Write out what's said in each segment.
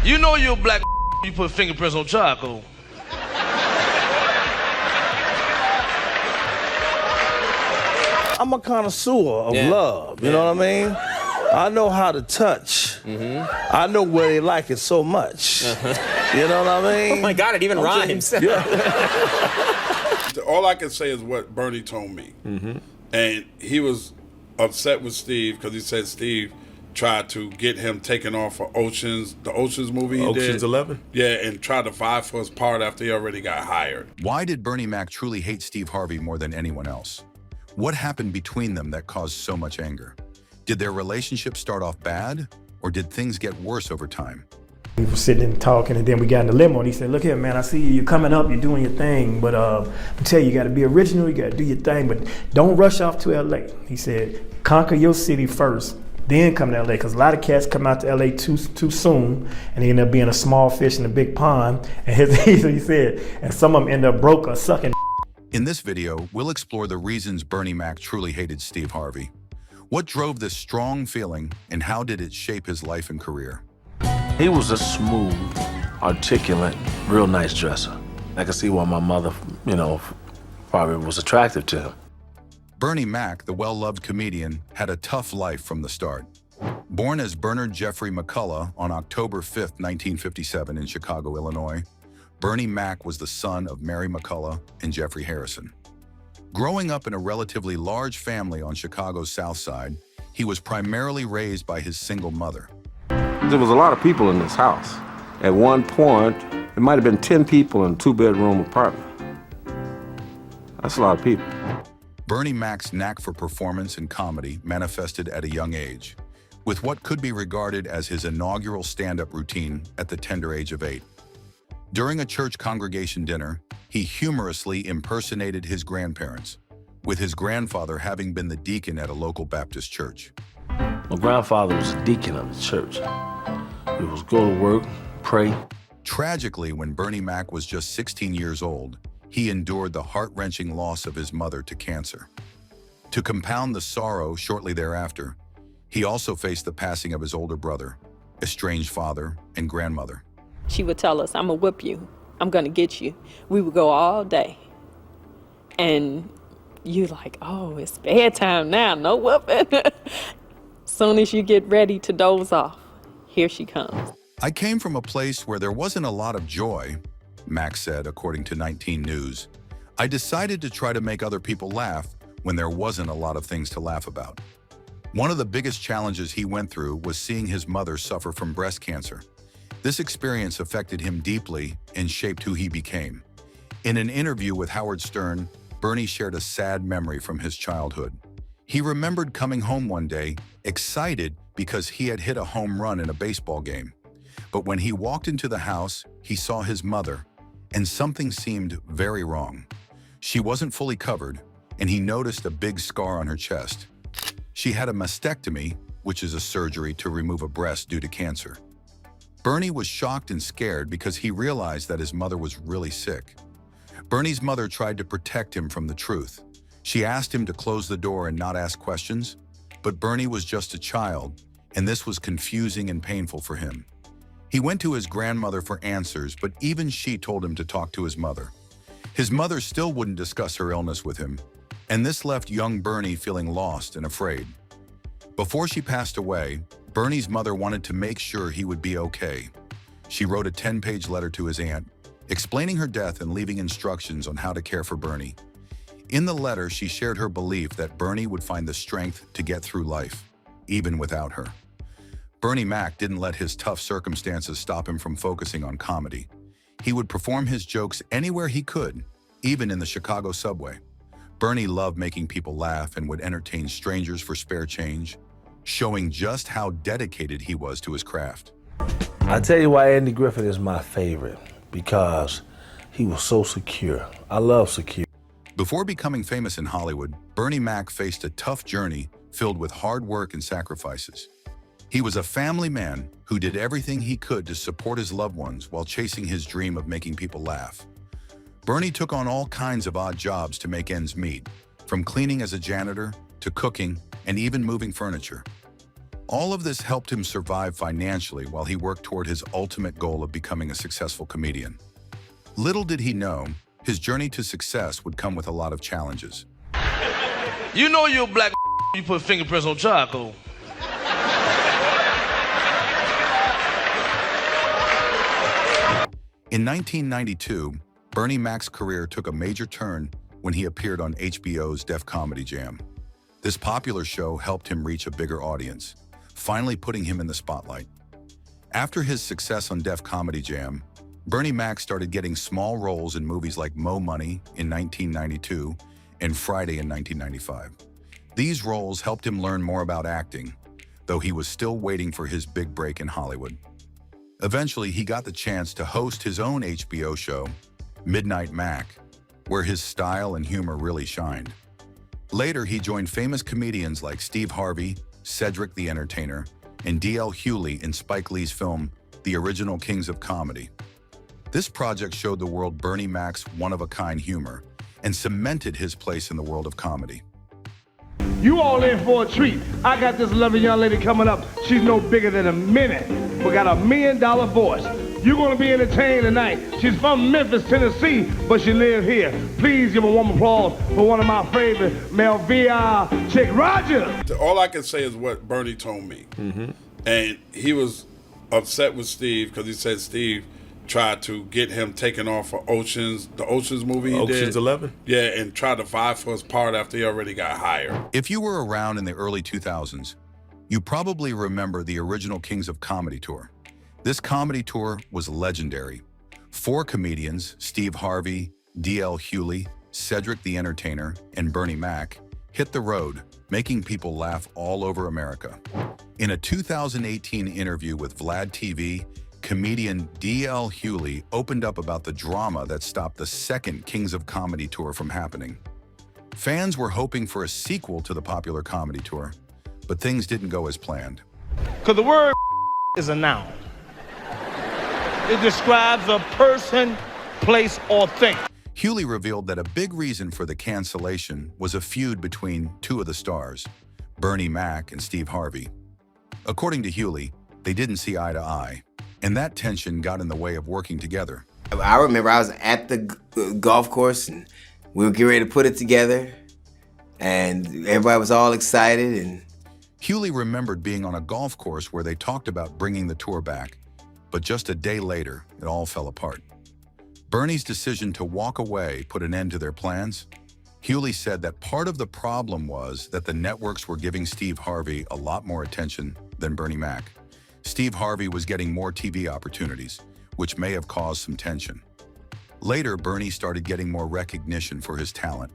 You know you're a black you put fingerprints on charcoal. I'm a connoisseur of love, you know what I mean? I know how to touch. I know where they like it so much. You know what I mean? Oh my God, it even rhymes. Yeah. All I can say is what Bernie told me. And he was upset with Steve because he said Steve tried to get him taken off for the Oceans movie he did. Oceans 11? Yeah, and tried to vie for his part after he already got hired. Why did Bernie Mac truly hate Steve Harvey more than anyone else? What happened between them that caused so much anger? Did their relationship start off bad, or did things get worse over time? We were sitting and talking, and then we got in the limo, and he said, look here, man, I see you're coming up, you're doing your thing, but I tell you, you got to be original, you got to do your thing, but don't rush off to L.A. He said, conquer your city first, then come to L.A., because a lot of cats come out to L.A. too soon, and they end up being a small fish in a big pond, and he said, and some of them end up broke or sucking. In this video, we'll explore the reasons Bernie Mac truly hated Steve Harvey. What drove this strong feeling, and how did it shape his life and career? He was a smooth, articulate, real nice dresser. I could see why my mother, probably was attractive to him. Bernie Mac, the well-loved comedian, had a tough life from the start. Born as Bernard Jeffrey McCullough on October 5, 1957 in Chicago, Illinois, Bernie Mac was the son of Mary McCullough and Jeffrey Harrison. Growing up in a relatively large family on Chicago's South Side, he was primarily raised by his single mother. There was a lot of people in this house. At one point, it might have been 10 people in a 2-bedroom apartment. That's a lot of people. Bernie Mac's knack for performance and comedy manifested at a young age, with what could be regarded as his inaugural stand-up routine at the tender age of 8. During a church congregation dinner, he humorously impersonated his grandparents, with his grandfather having been the deacon at a local Baptist church. My grandfather was a deacon of the church. He was go to work, pray. Tragically, when Bernie Mac was just 16 years old, he endured the heart-wrenching loss of his mother to cancer. To compound the sorrow shortly thereafter, he also faced the passing of his older brother, estranged father, and grandmother. She would tell us, I'm gonna whip you, I'm gonna get you. We would go all day. And you like, oh, it's bedtime now, no whooping. Soon as you get ready to doze off, here she comes. I came from a place where there wasn't a lot of joy, Mac said, according to 19 News. I decided to try to make other people laugh when there wasn't a lot of things to laugh about. One of the biggest challenges he went through was seeing his mother suffer from breast cancer. This experience affected him deeply and shaped who he became. In an interview with Howard Stern, Bernie shared a sad memory from his childhood. He remembered coming home one day, excited because he had hit a home run in a baseball game. But when he walked into the house, he saw his mother, and something seemed very wrong. She wasn't fully covered, and he noticed a big scar on her chest. She had a mastectomy, which is a surgery to remove a breast due to cancer. Bernie was shocked and scared because he realized that his mother was really sick. Bernie's mother tried to protect him from the truth. She asked him to close the door and not ask questions, but Bernie was just a child, and this was confusing and painful for him. He went to his grandmother for answers, but even she told him to talk to his mother. His mother still wouldn't discuss her illness with him, and this left young Bernie feeling lost and afraid. Before she passed away, Bernie's mother wanted to make sure he would be okay. She wrote a 10-page letter to his aunt, explaining her death and leaving instructions on how to care for Bernie. In the letter, she shared her belief that Bernie would find the strength to get through life, even without her. Bernie Mac didn't let his tough circumstances stop him from focusing on comedy. He would perform his jokes anywhere he could, even in the Chicago subway. Bernie loved making people laugh and would entertain strangers for spare change, showing just how dedicated he was to his craft. I tell you why Andy Griffith is my favorite, because he was so secure. I love secure. Before becoming famous in Hollywood, Bernie Mac faced a tough journey filled with hard work and sacrifices. He was a family man who did everything he could to support his loved ones while chasing his dream of making people laugh. Bernie took on all kinds of odd jobs to make ends meet, from cleaning as a janitor to cooking and even moving furniture. All of this helped him survive financially while he worked toward his ultimate goal of becoming a successful comedian. Little did he know, his journey to success would come with a lot of challenges. You know you're a black you put fingerprints on charcoal. In 1992, Bernie Mac's career took a major turn when he appeared on HBO's Def Comedy Jam. This popular show helped him reach a bigger audience, finally putting him in the spotlight. After his success on Def Comedy Jam, Bernie Mac started getting small roles in movies like Mo Money in 1992 and Friday in 1995. These roles helped him learn more about acting, though he was still waiting for his big break in Hollywood. Eventually, he got the chance to host his own HBO show, Midnight Mac, where his style and humor really shined. Later, he joined famous comedians like Steve Harvey, Cedric the Entertainer, and D.L. Hewley in Spike Lee's film, The Original Kings of Comedy. This project showed the world Bernie Mac's one-of-a-kind humor and cemented his place in the world of comedy. You all in for a treat. I got this lovely young lady coming up. She's no bigger than a minute. We got $1 million voice. You're gonna be entertained tonight. She's from Memphis, Tennessee, but she lives here. Please give a warm applause for one of my favorite Melvia Chick Rogers. All I can say is what Bernie told me. And he was upset with Steve because he said Steve tried to get him taken off for the Oceans movie he did. Ocean's 11? Yeah, and tried to vie for his part after he already got hired. If you were around in the early 2000s, you probably remember the Original Kings of Comedy tour. This comedy tour was legendary. 4 comedians, Steve Harvey, D.L. Hewley, Cedric the Entertainer, and Bernie Mac, hit the road, making people laugh all over America. In a 2018 interview with Vlad TV, comedian D.L. Hewley opened up about the drama that stopped the second Kings of Comedy tour from happening. Fans were hoping for a sequel to the popular comedy tour, but things didn't go as planned. Because the word is a noun. It describes a person, place, or thing. Hewley revealed that a big reason for the cancellation was a feud between 2 of the stars, Bernie Mac and Steve Harvey. According to Hewley, they didn't see eye to eye, and that tension got in the way of working together. I remember I was at the golf course and we were getting ready to put it together and everybody was all excited. And Hewley remembered being on a golf course where they talked about bringing the tour back, but just a day later, it all fell apart. Bernie's decision to walk away put an end to their plans. Hewley said that part of the problem was that the networks were giving Steve Harvey a lot more attention than Bernie Mac. Steve Harvey was getting more TV opportunities, which may have caused some tension. Later, Bernie started getting more recognition for his talent.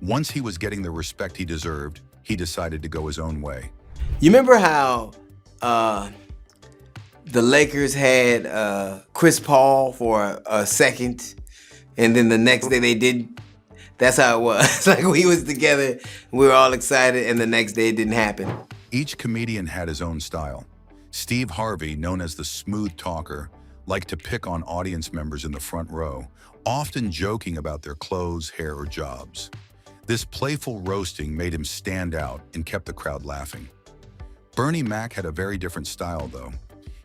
Once he was getting the respect he deserved, he decided to go his own way. you remember how the Lakers had Chris Paul for a second, and then the next day they didn't? That's how it was. Like we was together, we were all excited, and the next day it didn't happen. Each comedian had his own style. Steve Harvey, known as the smooth talker, liked to pick on audience members in the front row, often joking about their clothes, hair, or jobs. This playful roasting made him stand out and kept the crowd laughing. Bernie Mac had a very different style, though.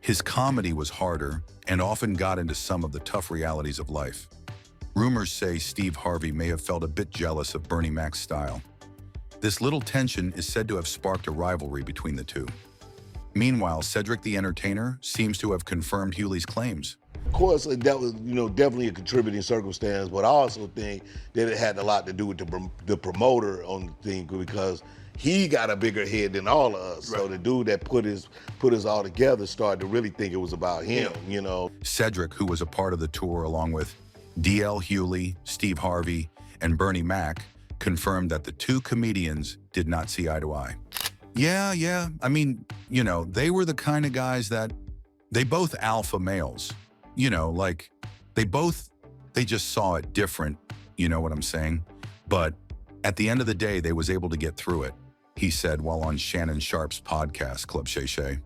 His comedy was harder and often got into some of the tough realities of life. Rumors say Steve Harvey may have felt a bit jealous of Bernie Mac's style. This little tension is said to have sparked a rivalry between the two. Meanwhile, Cedric the Entertainer seems to have confirmed Hewley's claims. Of course, that was definitely a contributing circumstance, but I also think that it had a lot to do with the promoter on the thing, because he got a bigger head than all of us. Right. So the dude that put us all together started to really think it was about him, Cedric, who was a part of the tour along with D.L. Hewley, Steve Harvey, and Bernie Mac, confirmed that the two comedians did not see eye to eye. Yeah. I mean, they were the kind of guys that they both alpha males. They just saw it different, you know what I'm saying? But at the end of the day, they was able to get through it, he said while on Shannon Sharp's podcast, Club Shay Shay.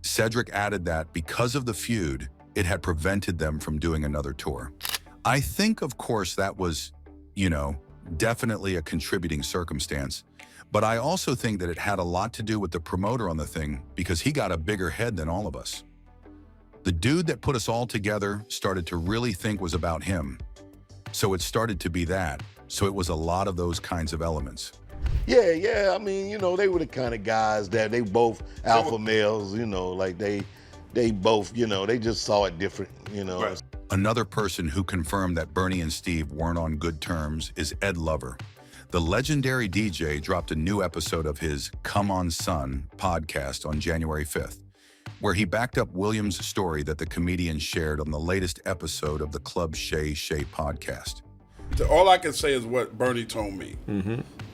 Cedric added that because of the feud, it had prevented them from doing another tour. I think, of course, that was, definitely a contributing circumstance. But I also think that it had a lot to do with the promoter on the thing because he got a bigger head than all of us. The dude that put us all together started to really think was about him. So it started to be that. So it was a lot of those kinds of elements. Yeah. I mean, you know, they were the kind of guys that they both alpha males, you know, like they both, you know, they just saw it different, you know. Right. Another person who confirmed that Bernie and Steve weren't on good terms is Ed Lover. The legendary DJ dropped a new episode of his Come On Son podcast on January 5th, where he backed up Williams' story that the comedian shared on the latest episode of the Club Shay Shay podcast. All I can say is what Bernie told me.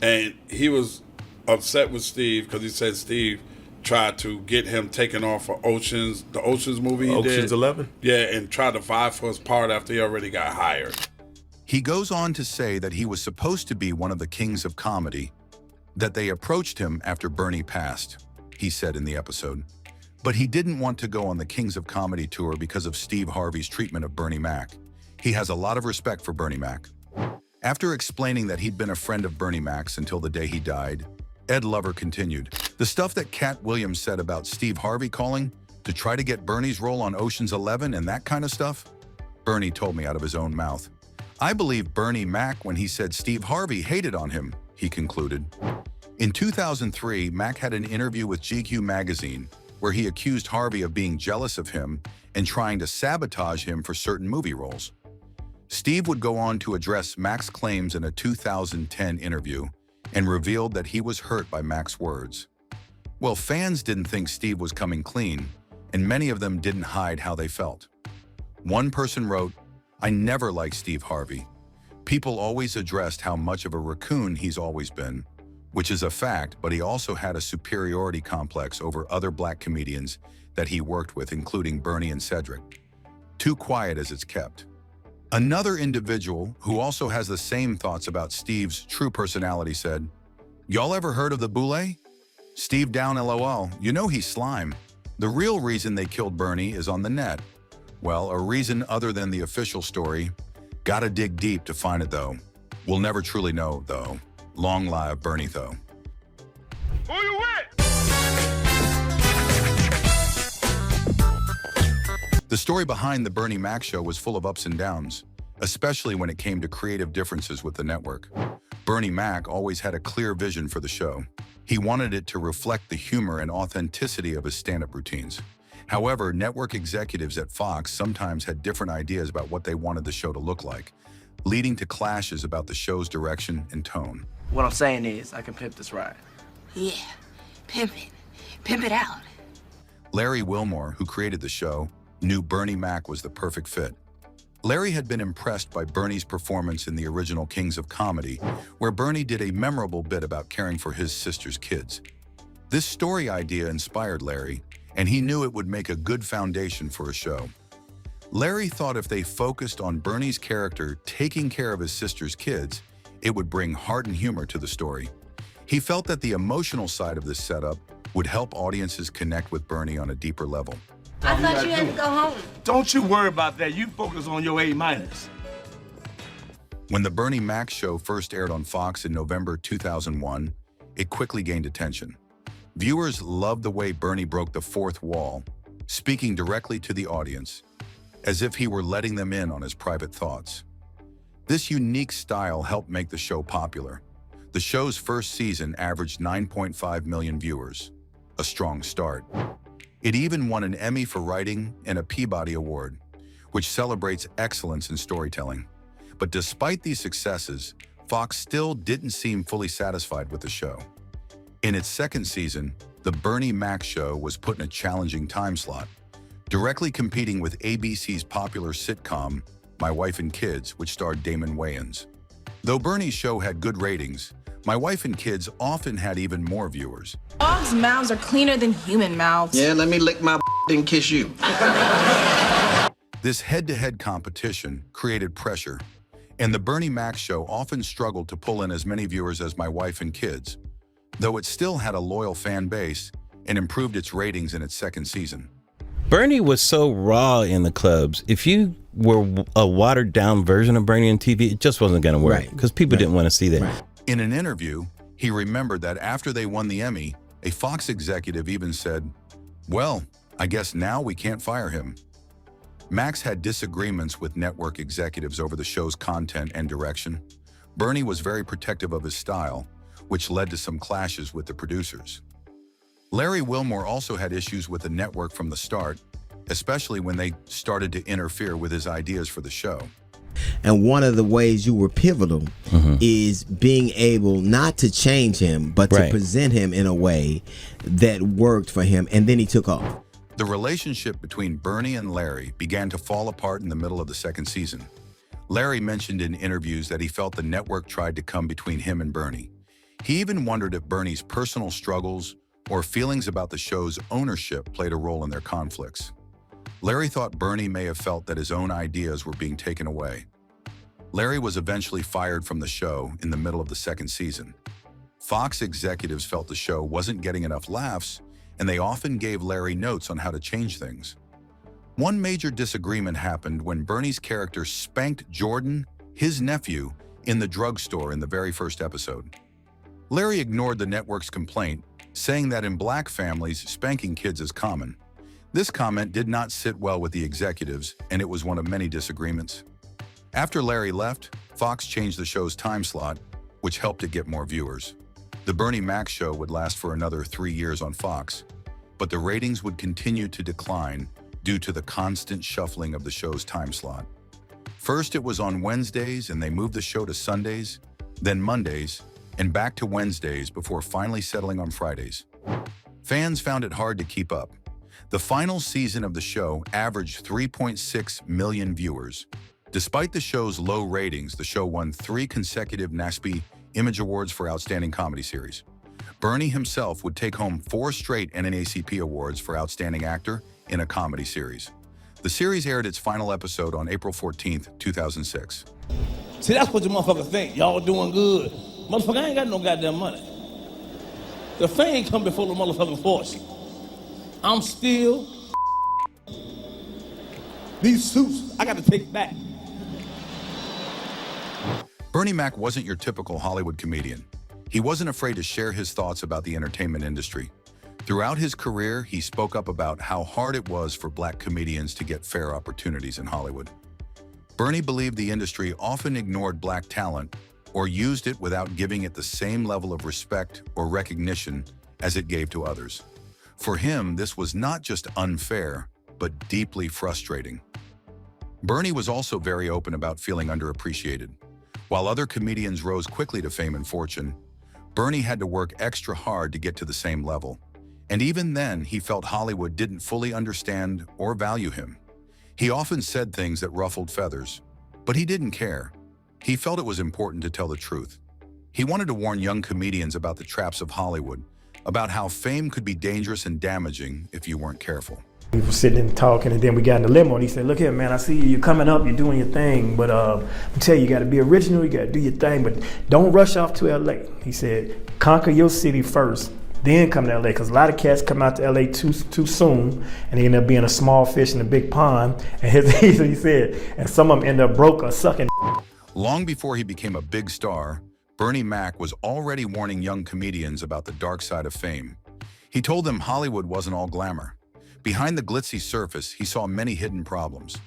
And he was upset with Steve because he said Steve tried to get him taken off of the Oceans movie he did. Oceans 11? Yeah, and tried to vie for his part after he already got hired. He goes on to say that he was supposed to be one of the kings of comedy, that they approached him after Bernie passed, he said in the episode. But he didn't want to go on the Kings of Comedy tour because of Steve Harvey's treatment of Bernie Mac. He has a lot of respect for Bernie Mac. After explaining that he'd been a friend of Bernie Mac's until the day he died, Ed Lover continued, "The stuff that Cat Williams said about Steve Harvey calling to try to get Bernie's role on Ocean's 11 and that kind of stuff, Bernie told me out of his own mouth. I believe Bernie Mac when he said Steve Harvey hated on him," he concluded. In 2003, Mac had an interview with GQ magazine where he accused Harvey of being jealous of him and trying to sabotage him for certain movie roles. Steve would go on to address Mac's claims in a 2010 interview and revealed that he was hurt by Mac's words. Well, fans didn't think Steve was coming clean, and many of them didn't hide how they felt. One person wrote, "I never liked Steve Harvey. People always addressed how much of a raccoon he's always been, which is a fact, but he also had a superiority complex over other black comedians that he worked with, including Bernie and Cedric. Too quiet as it's kept." Another individual who also has the same thoughts about Steve's true personality said, "Y'all ever heard of the Boule? Steve down LOL, you know he's slime. The real reason they killed Bernie is on the net. Well, a reason other than the official story. Gotta dig deep to find it though. We'll never truly know though. Long live Bernie though." Who you with? The story behind the Bernie Mac show was full of ups and downs, especially when it came to creative differences with the network. Bernie Mac always had a clear vision for the show. He wanted it to reflect the humor and authenticity of his stand-up routines. However, network executives at Fox sometimes had different ideas about what they wanted the show to look like, leading to clashes about the show's direction and tone. What I'm saying is, I can pimp this ride. Yeah, pimp it. Pimp it out. Larry Wilmore, who created the show, knew Bernie Mac was the perfect fit. Larry had been impressed by Bernie's performance in the original Kings of Comedy, where Bernie did a memorable bit about caring for his sister's kids. This story idea inspired Larry, and he knew it would make a good foundation for a show. Larry thought if they focused on Bernie's character taking care of his sister's kids, it would bring heart and humor to the story. He felt that the emotional side of this setup would help audiences connect with Bernie on a deeper level. I thought you had to go home. Don't you worry about that. You focus on your A-. When the Bernie Mac show first aired on Fox in November 2001, it quickly gained attention. Viewers loved the way Bernie broke the fourth wall, speaking directly to the audience, as if he were letting them in on his private thoughts. This unique style helped make the show popular. The show's first season averaged 9.5 million viewers, a strong start. It even won an Emmy for writing and a Peabody Award, which celebrates excellence in storytelling. But despite these successes, Fox still didn't seem fully satisfied with the show. In its second season, the Bernie Mac show was put in a challenging time slot, directly competing with ABC's popular sitcom, My Wife and Kids, which starred Damon Wayans. Though Bernie's show had good ratings, My Wife and Kids often had even more viewers. Dogs' mouths are cleaner than human mouths. Yeah, let me lick my and kiss you. This head-to-head competition created pressure, and the Bernie Mac show often struggled to pull in as many viewers as My Wife and Kids, though it still had a loyal fan base and improved its ratings in its second season. Bernie was so raw in the clubs. If you were a watered-down version of Bernie on TV, it just wasn't going to work because people didn't want to see that. In an interview, He remembered that after they won the Emmy, a Fox executive even said, "Well, I guess now we can't fire him." Max had disagreements with network executives over the show's content and direction. Bernie was very protective of his style, which led to some clashes with the producers. Larry Wilmore also had issues with the network from the start, especially when they started to interfere with his ideas for the show. And one of the ways you were pivotal is being able not to change him, but to present him in a way that worked for him. And then he took off. The relationship between Bernie and Larry began to fall apart in the middle of the second season. Larry mentioned in interviews that he felt the network tried to come between him and Bernie. He even wondered if Bernie's personal struggles or feelings about the show's ownership played a role in their conflicts. Larry thought Bernie may have felt that his own ideas were being taken away. Larry was eventually fired from the show in the middle of the second season. Fox executives felt the show wasn't getting enough laughs, and they often gave Larry notes on how to change things. One major disagreement happened when Bernie's character spanked Jordan, his nephew, in the drugstore in the very first episode. Larry ignored the network's complaint, saying that in black families, spanking kids is common. This comment did not sit well with the executives, and it was one of many disagreements. After Larry left, Fox changed the show's time slot, which helped it get more viewers. The Bernie Mac show would last for another 3 years on Fox, but the ratings would continue to decline due to the constant shuffling of the show's time slot. First, it was on Wednesdays, and they moved the show to Sundays, then Mondays, and back to Wednesdays before finally settling on Fridays. Fans found it hard to keep up. The final season of the show averaged 3.6 million viewers. Despite the show's low ratings, the show won 3 consecutive NASP Image Awards for Outstanding Comedy Series. Bernie himself would take home 4 straight NAACP Awards for Outstanding Actor in a Comedy Series. The series aired its final episode on April 14th, 2006. See, that's what the motherfuckers think. Y'all doing good. Motherfucker, I ain't got no goddamn money. The fame come before the motherfucking fortune. I'm still these suits, I got to take back. Bernie Mac wasn't your typical Hollywood comedian. He wasn't afraid to share his thoughts about the entertainment industry. Throughout his career, he spoke up about how hard it was for black comedians to get fair opportunities in Hollywood. Bernie believed the industry often ignored black talent or used it without giving it the same level of respect or recognition as it gave to others. For him, this was not just unfair, but deeply frustrating. Bernie was also very open about feeling underappreciated. While other comedians rose quickly to fame and fortune, Bernie had to work extra hard to get to the same level. And even then, he felt Hollywood didn't fully understand or value him. He often said things that ruffled feathers, but he didn't care. He felt it was important to tell the truth. He wanted to warn young comedians about the traps of Hollywood, about how fame could be dangerous and damaging if you weren't careful. We were sitting and talking, and then we got in the limo, and he said, "Look here, man, I see you're coming up, you're doing your thing, but I tell you got to be original, you got to do your thing, but don't rush off to LA." He said, "Conquer your city first, then come to LA," because a lot of cats come out to LA too soon, and they end up being a small fish in a big pond, and he said, and some of them end up broke or sucking. Long before he became a big star, Bernie Mac was already warning young comedians about the dark side of fame. He told them Hollywood wasn't all glamour. Behind the glitzy surface, he saw many hidden problems.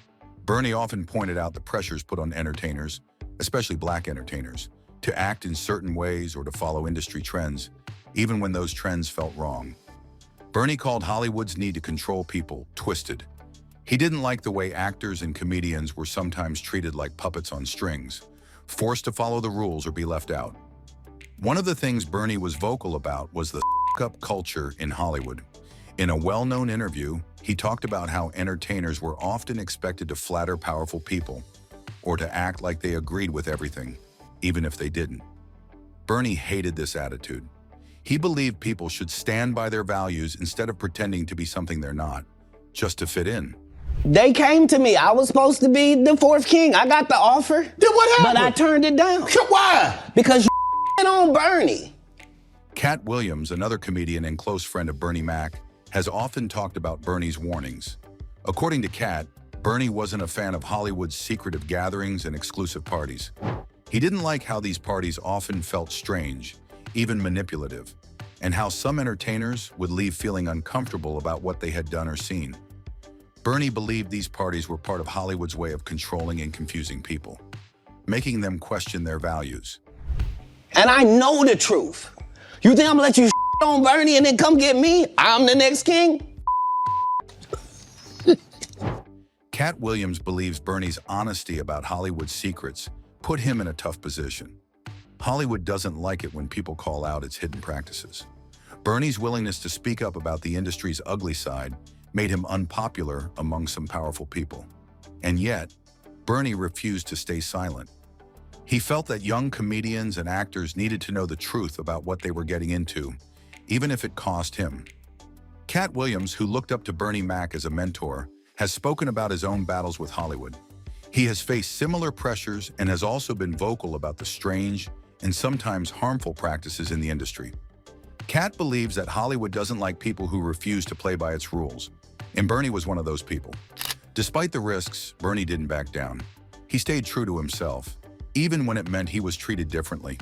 Bernie often pointed out the pressures put on entertainers, especially black entertainers, to act in certain ways or to follow industry trends, even when those trends felt wrong. Bernie called Hollywood's need to control people twisted. He didn't like the way actors and comedians were sometimes treated like puppets on strings, forced to follow the rules or be left out. One of the things Bernie was vocal about was the f**k-up culture in Hollywood. In a well-known interview, he talked about how entertainers were often expected to flatter powerful people or to act like they agreed with everything, even if they didn't. Bernie hated this attitude. He believed people should stand by their values instead of pretending to be something they're not, just to fit in. They came to me. I was supposed to be the 4th king. I got the offer. Then what happened? But I turned it down. Why? Because you on Bernie. Cat Williams, another comedian and close friend of Bernie Mac, has often talked about Bernie's warnings. According to Cat, Bernie wasn't a fan of Hollywood's secretive gatherings and exclusive parties. He didn't like how these parties often felt strange, even manipulative, and how some entertainers would leave feeling uncomfortable about what they had done or seen. Bernie believed these parties were part of Hollywood's way of controlling and confusing people, making them question their values. And I know the truth. You think I'm gonna let you on Bernie and then come get me? I'm the next king? Cat Williams believes Bernie's honesty about Hollywood's secrets put him in a tough position. Hollywood doesn't like it when people call out its hidden practices. Bernie's willingness to speak up about the industry's ugly side made him unpopular among some powerful people. And yet, Bernie refused to stay silent. He felt that young comedians and actors needed to know the truth about what they were getting into, even if it cost him. Cat Williams, who looked up to Bernie Mac as a mentor, has spoken about his own battles with Hollywood. He has faced similar pressures and has also been vocal about the strange and sometimes harmful practices in the industry. Cat believes that Hollywood doesn't like people who refuse to play by its rules, and Bernie was one of those people. Despite the risks, Bernie didn't back down. He stayed true to himself, even when it meant he was treated differently.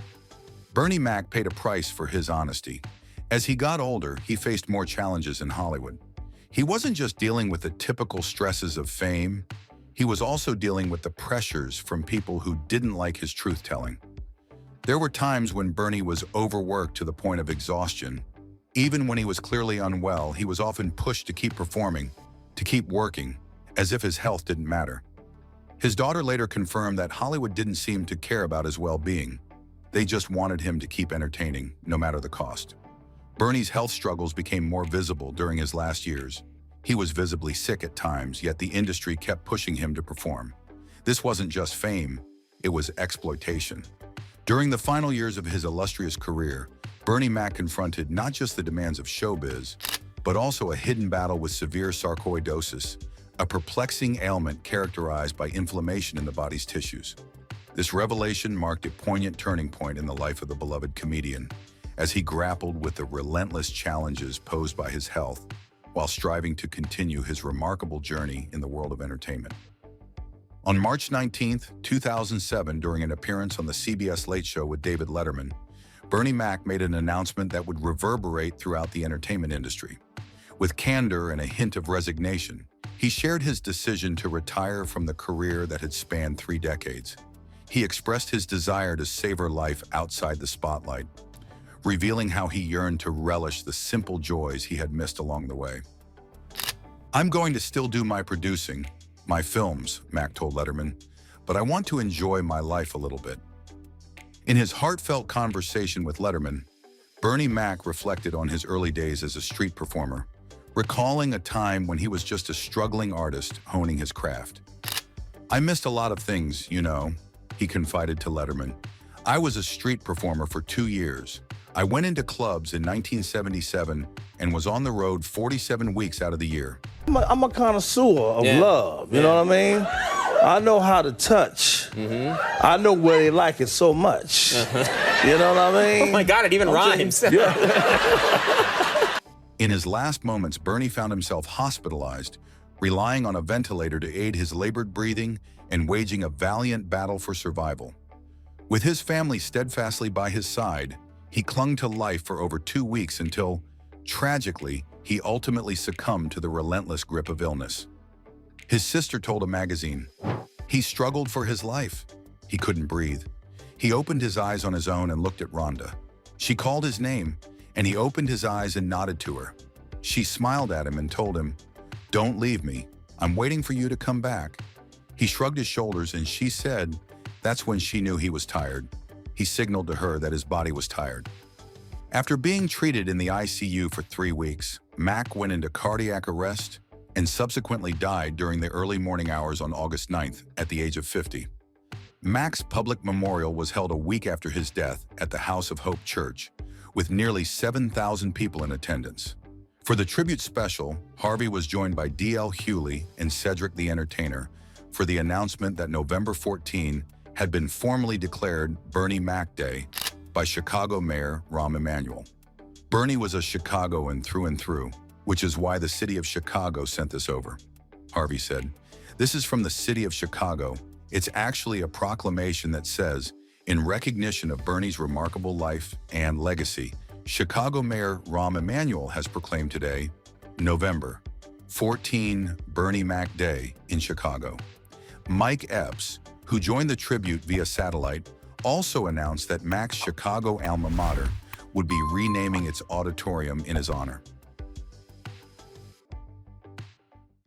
Bernie Mac paid a price for his honesty. As he got older, he faced more challenges in Hollywood. He wasn't just dealing with the typical stresses of fame, he was also dealing with the pressures from people who didn't like his truth-telling. There were times when Bernie was overworked to the point of exhaustion. Even when he was clearly unwell, he was often pushed to keep performing, to keep working, as if his health didn't matter. His daughter later confirmed that Hollywood didn't seem to care about his well-being. They just wanted him to keep entertaining, no matter the cost. Bernie's health struggles became more visible during his last years. He was visibly sick at times, yet the industry kept pushing him to perform. This wasn't just fame, it was exploitation. During the final years of his illustrious career, Bernie Mac confronted not just the demands of showbiz, but also a hidden battle with severe sarcoidosis, a perplexing ailment characterized by inflammation in the body's tissues. This revelation marked a poignant turning point in the life of the beloved comedian, as he grappled with the relentless challenges posed by his health while striving to continue his remarkable journey in the world of entertainment. On March 19, 2007, during an appearance on the CBS Late Show with David Letterman, Bernie Mac made an announcement that would reverberate throughout the entertainment industry. With candor and a hint of resignation, he shared his decision to retire from the career that had spanned 3 decades. He expressed his desire to savor life outside the spotlight, revealing how he yearned to relish the simple joys he had missed along the way. "I'm going to still do my producing, my films," Mac told Letterman, "but I want to enjoy my life a little bit." In his heartfelt conversation with Letterman, Bernie Mac reflected on his early days as a street performer, recalling a time when he was just a struggling artist honing his craft. "I missed a lot of things, you know," he confided to Letterman. "I was a street performer for 2 years. I went into clubs in 1977 and was on the road 47 weeks out of the year. I'm a connoisseur of love, you know what I mean? I know how to touch. I know where they like it so much. You know what I mean? Oh my God, it even rhymes. In his last moments, Bernie found himself hospitalized, relying on a ventilator to aid his labored breathing and waging a valiant battle for survival. With his family steadfastly by his side, he clung to life for over 2 weeks until, tragically, he ultimately succumbed to the relentless grip of illness. His sister told a magazine, "He struggled for his life. He couldn't breathe. He opened his eyes on his own and looked at Rhonda. She called his name, and he opened his eyes and nodded to her. She smiled at him and told him, 'Don't leave me. I'm waiting for you to come back.' He shrugged his shoulders, and she said that's when she knew he was tired. He signaled to her that his body was tired." After being treated in the ICU for 3 weeks, Mac went into cardiac arrest and subsequently died during the early morning hours on August 9th at the age of 50. Mac's public memorial was held a week after his death at the House of Hope Church, with nearly 7,000 people in attendance. For the tribute special, Harvey was joined by D.L. Hewley and Cedric the Entertainer for the announcement that November 14 had been formally declared Bernie Mac Day by Chicago Mayor Rahm Emanuel. "Bernie was a Chicagoan through and through, which is why the city of Chicago sent this over," Harvey said. "This is from the city of Chicago. It's actually a proclamation that says, In recognition of Bernie's remarkable life and legacy, Chicago Mayor Rahm Emanuel has proclaimed today, November, 14 Bernie Mac Day in Chicago. Mike Epps, who joined the tribute via satellite, also announced that Mac's Chicago alma mater would be renaming its auditorium in his honor.